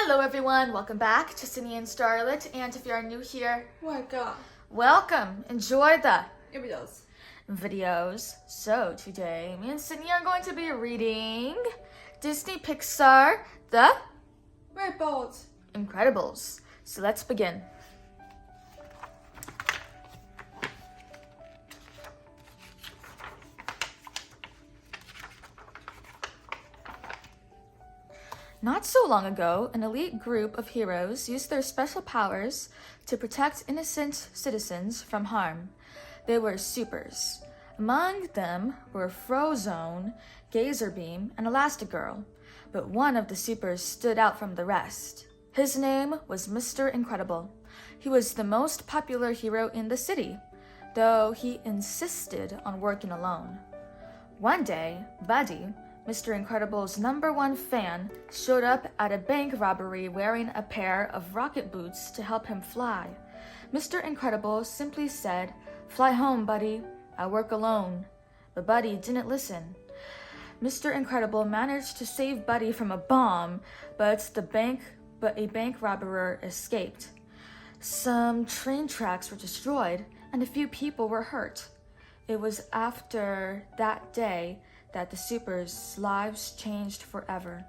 Hello everyone, welcome back to Sydney and Starlet, and if you are new here, welcome. Welcome! Enjoy the videos. So today, me and Sydney are going to be reading Disney Pixar, The Reports. Incredibles. So let's begin. Not so long ago, an elite group of heroes used their special powers to protect innocent citizens from harm. They were supers. Among them were Frozone, Gazerbeam, and Elastigirl, but one of the supers stood out from the rest. His name was Mr. Incredible. He was the most popular hero in the city, though he insisted on working alone. One day, Buddy, Mr. Incredible's #1 fan, showed up at a bank robbery wearing a pair of rocket boots to help him fly. Mr. Incredible simply said, "Fly home, Buddy. I work alone." But Buddy didn't listen. Mr. Incredible managed to save Buddy from a bomb, but a bank robber escaped. Some train tracks were destroyed, and a few people were hurt. It was after that day that the supers' lives changed forever.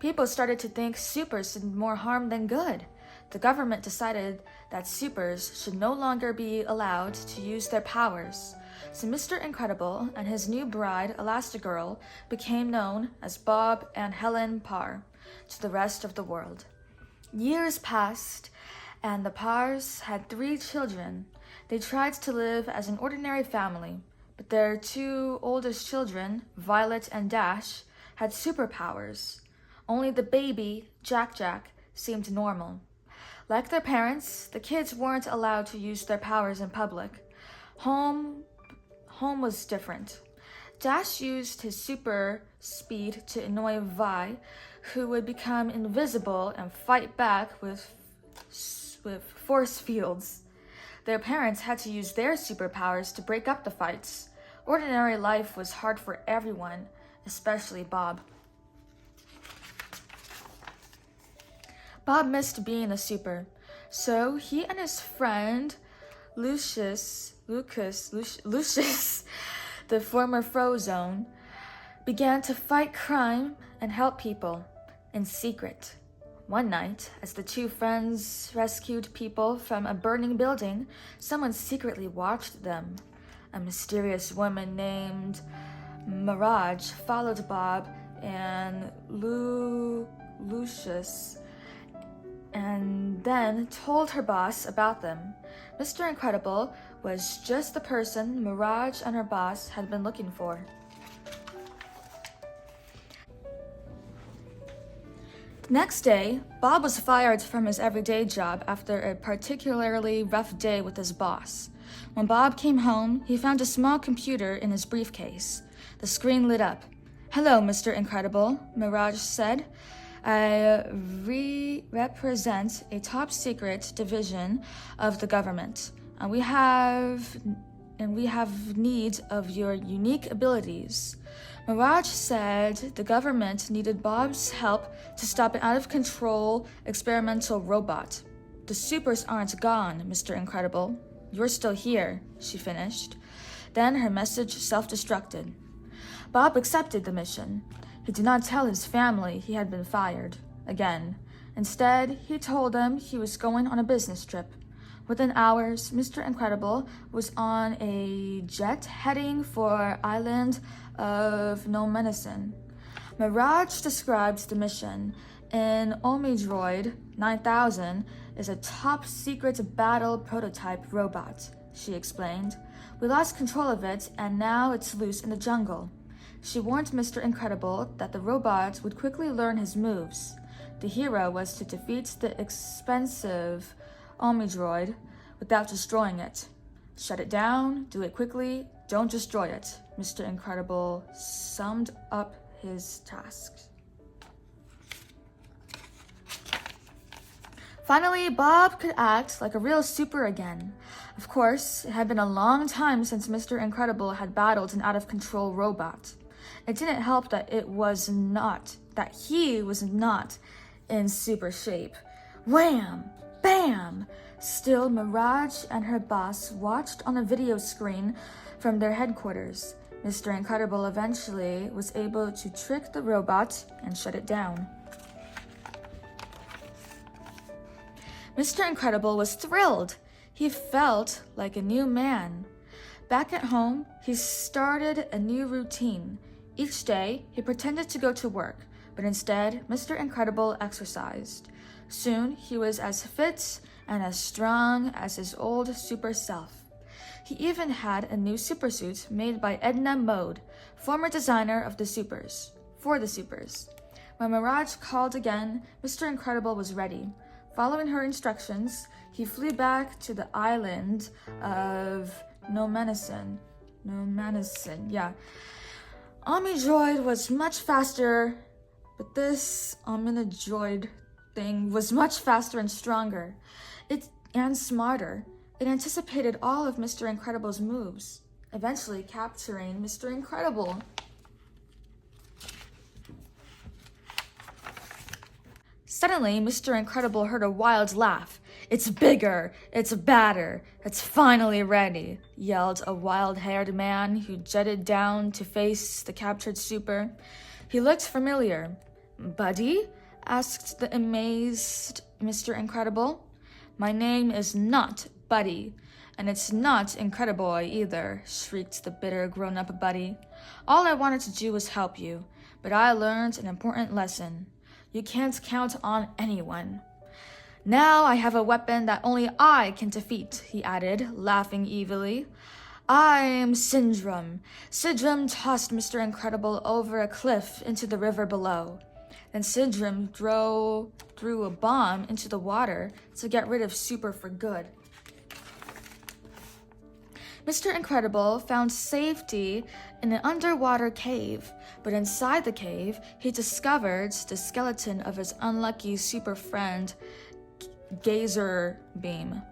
People started to think supers did more harm than good. The government decided that supers should no longer be allowed to use their powers. So Mr. Incredible and his new bride, Elastigirl, became known as Bob and Helen Parr to the rest of the world. Years passed, and the Parrs had 3 children. They tried to live as an ordinary family, but their 2 oldest children, Violet and Dash, had superpowers. Only the baby, Jack, seemed normal. Like their parents, the kids weren't allowed to use their powers in public. Home was different. Dash used his super speed to annoy Vi, who would become invisible and fight back with force fields. Their parents had to use their superpowers to break up the fights. Ordinary life was hard for everyone, especially Bob. Bob missed being a super, so he and his friend Lucius, the former Frozone, began to fight crime and help people in secret. One night, as the 2 friends rescued people from a burning building, someone secretly watched them. A mysterious woman named Mirage followed Bob and Lucius and then told her boss about them. Mr. Incredible was just the person Mirage and her boss had been looking for. Next day, Bob was fired from his everyday job after a particularly rough day with his boss. When Bob came home, he found a small computer in his briefcase. The screen lit up. "Hello, Mr. Incredible," Mirage said. "I represent a top-secret division of the government, and we have need of your unique abilities." Mirage said the government needed Bob's help to stop an out-of-control experimental robot. "The supers aren't gone, Mr. Incredible. You're still here," she finished. Then her message self-destructed. Bob accepted the mission. He did not tell his family he had been fired. Again. Instead, he told them he was going on a business trip. Within hours, Mr. Incredible was on a jet heading for island of No Medicine. Mirage describes the mission. An Omidroid 9000 is a top-secret battle prototype robot, she explained. "We lost control of it, and now it's loose in the jungle." She warned Mr. Incredible that the robot would quickly learn his moves. The hero was to defeat the expensive Omidroid without destroying it. "Shut it down, do it quickly, don't destroy it," Mr. Incredible summed up his tasks. Finally, Bob could act like a real super again. Of course, it had been a long time since Mr. Incredible had battled an out-of-control robot. It didn't help that he was not in super shape. Wham! Bam! Still, Mirage and her boss watched on a video screen from their headquarters. Mr. Incredible eventually was able to trick the robot and shut it down. Mr. Incredible was thrilled. He felt like a new man. Back at home, he started a new routine. Each day, he pretended to go to work, but instead, Mr. Incredible exercised. Soon, he was as fit and as strong as his old super self. He even had a new supersuit made by Edna Mode, former designer of the supers, for the supers. When Mirage called again, Mr. Incredible was ready. Following her instructions, he flew back to the island of Nomenison, yeah. Omnidroid was much faster, but this Omnidroid thing was much faster and stronger. And smarter. It anticipated all of Mr. Incredible's moves, eventually capturing Mr. Incredible. Suddenly, Mr. Incredible heard a wild laugh. "It's bigger! It's badder! It's finally ready!" yelled a wild-haired man who jetted down to face the captured super. He looked familiar. "Buddy?" asked the amazed Mr. Incredible. "My name is not Buddy, and it's not Incrediboy either," shrieked the bitter grown-up Buddy. "All I wanted to do was help you, but I learned an important lesson. You can't count on anyone. Now I have a weapon that only I can defeat," he added, laughing evilly. "I'm Syndrome." Syndrome tossed Mr. Incredible over a cliff into the river below. Then Syndrome threw a bomb into the water to get rid of Super for good. Mr. Incredible found safety in an underwater cave, but inside the cave, he discovered the skeleton of his unlucky super friend, Gazer Beam.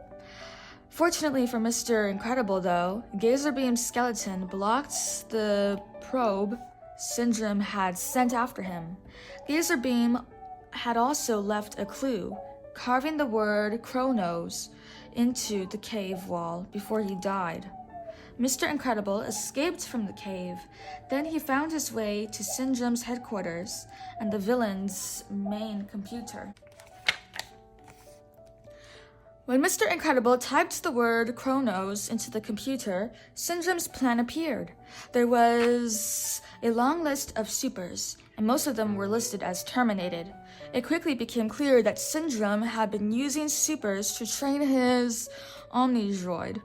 Fortunately for Mr. Incredible, though, Gazer Beam's skeleton blocked the probe Syndrome had sent after him. Gazer Beam had also left a clue, carving the word Chronos into the cave wall before he died. Mr. Incredible escaped from the cave. Then he found his way to Syndrome's headquarters and the villain's main computer. When Mr. Incredible typed the word Chronos into the computer, Syndrome's plan appeared. There was a long list of supers, and most of them were listed as terminated. It quickly became clear that Syndrome had been using supers to train his Omnidroid.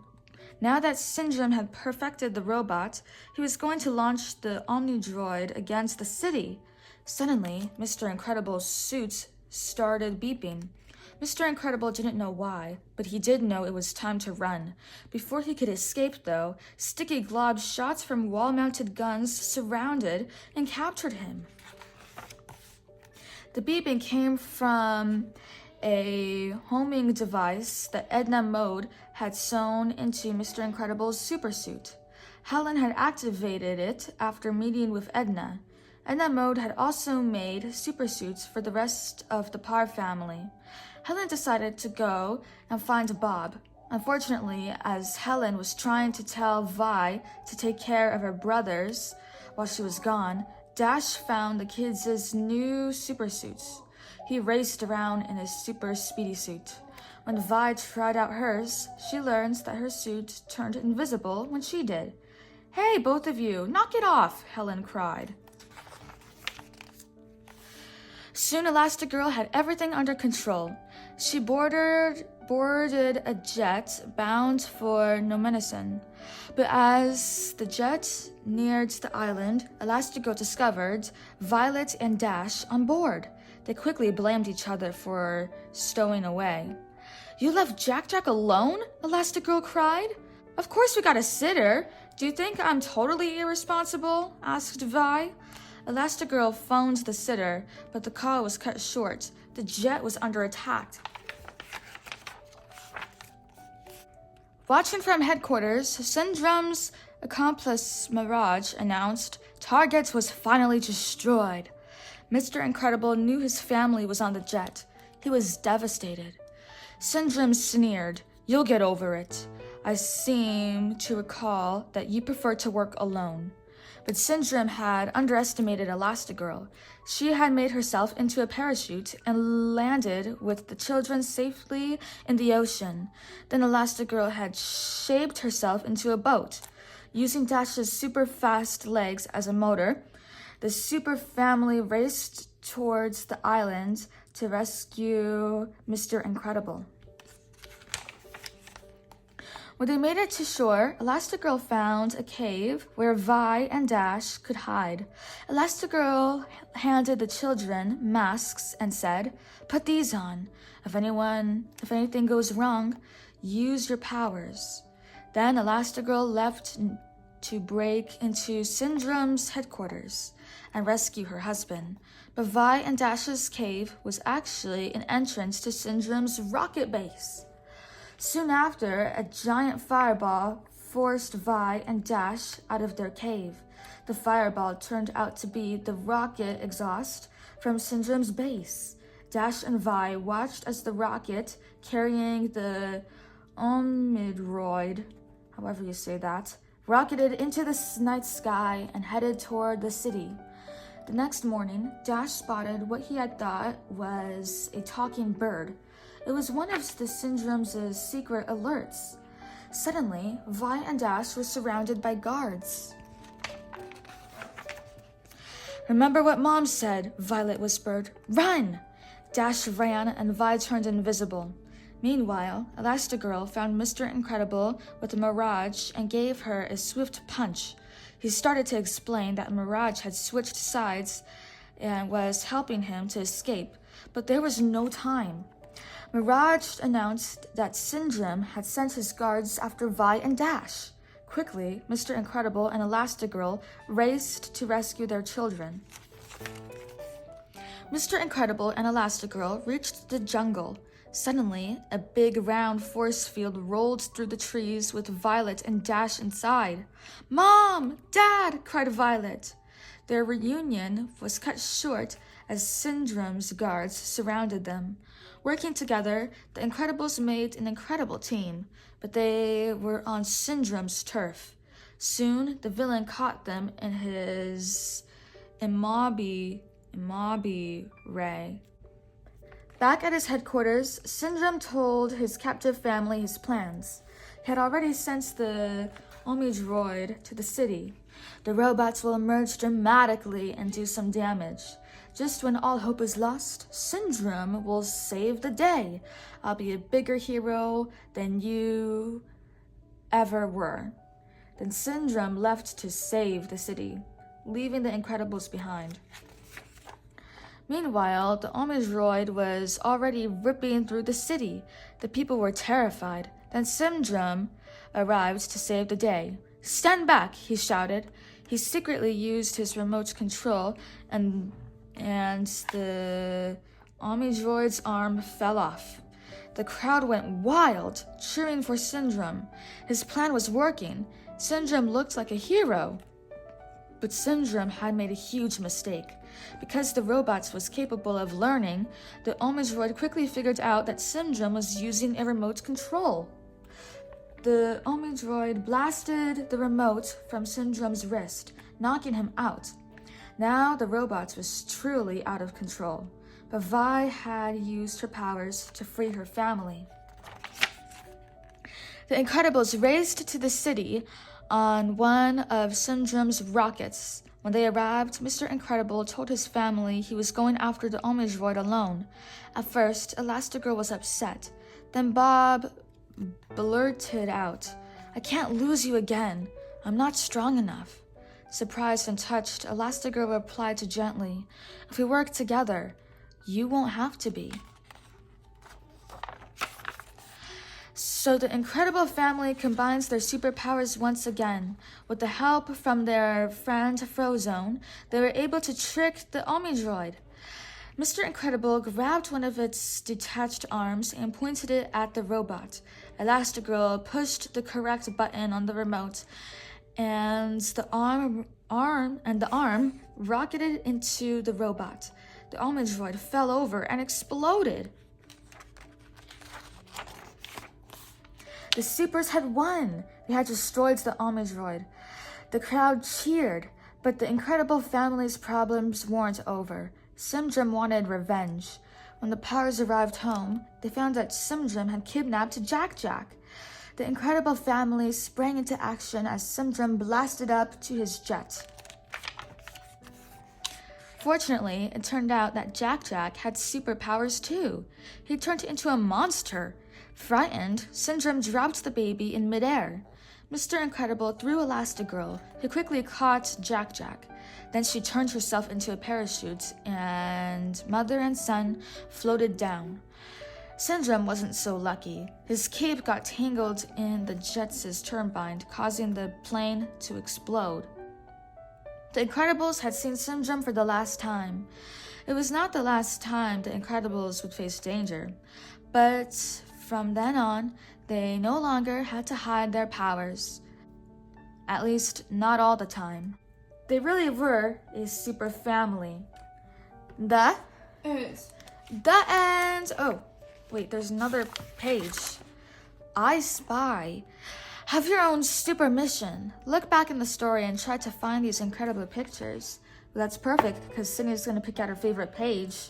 Now that Syndrome had perfected the robot, he was going to launch the Omnidroid against the city. Suddenly, Mr. Incredible's suit started beeping. Mr. Incredible didn't know why, but he did know it was time to run. Before he could escape, though, sticky glob shots from wall-mounted guns surrounded and captured him. The beeping came from a homing device that Edna Mode had sewn into Mr. Incredible's supersuit. Helen had activated it after meeting with Edna. Edna Mode had also made supersuits for the rest of the Parr family. Helen decided to go and find Bob. Unfortunately, as Helen was trying to tell Vi to take care of her brothers while she was gone, Dash found the kids' new supersuits. He raced around in his super speedy suit. When Vi tried out hers, she learned that her suit turned invisible when she did. "Hey, both of you, knock it off," Helen cried. Soon Elastigirl had everything under control. She boarded a jet bound for Nomenison. But as the jet neared the island, Elastigirl discovered Violet and Dash on board. They quickly blamed each other for stowing away. "You left Jack alone?" Elastigirl cried. "Of course we got a sitter. Do you think I'm totally irresponsible?" asked Vi. Elastigirl phoned the sitter, but the call was cut short. The jet was under attack. Watching from headquarters, Syndrome's accomplice Mirage announced, Target was finally destroyed. Mr. Incredible knew his family was on the jet. He was devastated. Syndrome sneered, "You'll get over it. I seem to recall that you prefer to work alone." But Syndrome had underestimated Elastigirl. She had made herself into a parachute and landed with the children safely in the ocean. Then Elastigirl had shaped herself into a boat. Using Dash's super fast legs as a motor, the super family raced towards the island to rescue Mr. Incredible. When they made it to shore, Elastigirl found a cave where Vi and Dash could hide. Elastigirl handed the children masks and said, "Put these on. If anything goes wrong, use your powers." Then Elastigirl left to break into Syndrome's headquarters and rescue her husband. But Vi and Dash's cave was actually an entrance to Syndrome's rocket base. Soon after, a giant fireball forced Vi and Dash out of their cave. The fireball turned out to be the rocket exhaust from Syndrome's base. Dash and Vi watched as the rocket, carrying the Omidroid, however you say that, rocketed into the night sky and headed toward the city. The next morning, Dash spotted what he had thought was a talking bird. It was one of the Syndrome's secret alerts. Suddenly, Vi and Dash were surrounded by guards. "Remember what Mom said," Violet whispered. "Run!" Dash ran and Vi turned invisible. Meanwhile, Elastigirl found Mr. Incredible with a Mirage and gave her a swift punch. He started to explain that Mirage had switched sides and was helping him to escape, but there was no time. Mirage announced that Syndrome had sent his guards after Vi and Dash. Quickly, Mr. Incredible and Elastigirl raced to rescue their children. Mr. Incredible and Elastigirl reached the jungle. Suddenly, a big round force field rolled through the trees with Violet and Dash inside. "Mom! Dad!" cried Violet. Their reunion was cut short as Syndrome's guards surrounded them. Working together, the Incredibles made an incredible team, but they were on Syndrome's turf. Soon, the villain caught them in his Imabi ray. Back at his headquarters, Syndrome told his captive family his plans. He had already sent the Omidroid to the city. The robots will emerge dramatically and do some damage. Just when all hope is lost, Syndrome will save the day. I'll be a bigger hero than you ever were. Then Syndrome left to save the city, leaving the Incredibles behind. Meanwhile, the Omidroid was already ripping through the city. The people were terrified. Then Syndrome arrived to save the day. "Stand back," he shouted. He secretly used his remote control and the Omidroid's arm fell off. The crowd went wild, cheering for Syndrome. His plan was working. Syndrome looked like a hero. But Syndrome had made a huge mistake. Because the robots was capable of learning, the Omidroid quickly figured out that Syndrome was using a remote control. The Omidroid blasted the remote from Syndrome's wrist, knocking him out. Now the robot was truly out of control, but Vi had used her powers to free her family. The Incredibles raced to the city on one of Syndrome's rockets. When they arrived, Mr. Incredible told his family he was going after the Omidroid alone. At first, Elastigirl was upset. Then Bob blurted out, "I can't lose you again. I'm not strong enough." Surprised and touched, Elastigirl replied gently, "If we work together, you won't have to be." So the Incredible family combines their superpowers once again. With the help from their friend Frozone, they were able to trick the Omidroid. Mr. Incredible grabbed one of its detached arms and pointed it at the robot. Elastigirl pushed the correct button on the remote, and the arm the arm rocketed into the robot. The almond droid fell over and exploded. The supers had won. They had destroyed the almond droid. The crowd cheered, but the Incredible family's problems weren't over. Simdram wanted revenge. When the Powers arrived home, they found that Simdram had kidnapped Jack-Jack. The Incredible family sprang into action as Simdram blasted up to his jet. Fortunately, it turned out that Jack-Jack had superpowers too. He turned into a monster. Frightened, Simdram dropped the baby in midair. Mr. Incredible threw Elastigirl, who quickly caught Jack-Jack. Then she turned herself into a parachute, and mother and son floated down. Simdram wasn't so lucky. His cape got tangled in the jet's turbine, causing the plane to explode. The Incredibles had seen Simdram for the last time. It was not the last time the Incredibles would face danger, but from then on, they no longer had to hide their powers. At least, not all the time. They really were a super family. The end! Oh, wait, there's another page. I Spy. Have your own super mission. Look back in the story and try to find these incredible pictures. That's perfect, because Sydney's going to pick out her favorite page,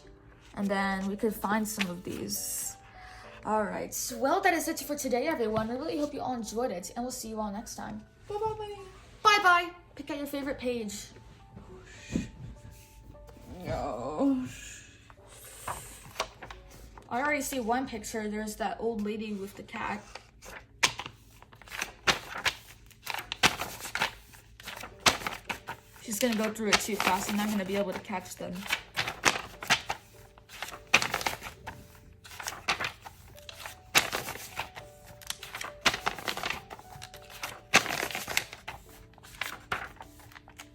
and then we could find some of these. Alright, well, that is it for today, everyone. I really hope you all enjoyed it, and we'll see you all next time. Bye-bye. Bye-bye! Pick out your favorite page. No. I already see one picture. There's that old lady with the cat. She's gonna go through it too fast. I'm not gonna be able to catch them.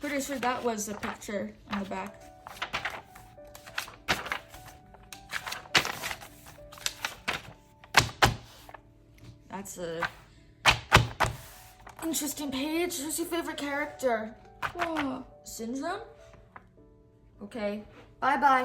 Pretty sure that was a picture on the back. That's a interesting page. Who's your favorite character? Wow. Syndrome? Okay. Bye-bye.